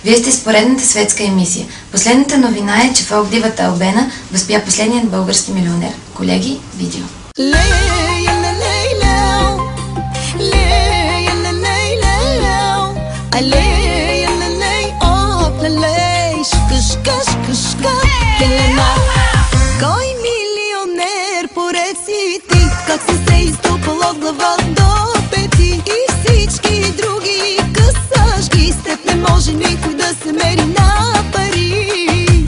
Вие сте с поредната светска емисия. Последната новина е, че фолк-дивата Албена възпя последният български милионер. Колеги, видео. Кой милионер поред си ти? Как си се изтопал от глава до пети? И всички други късаш ги. С теб не може никой да се мери на пари.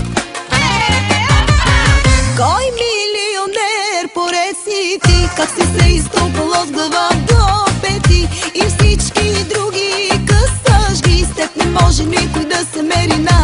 Кой милионер поред си ти? Как си се изтопал от глава до пети? И всички други късаш ги. С теб не може никой да се мери на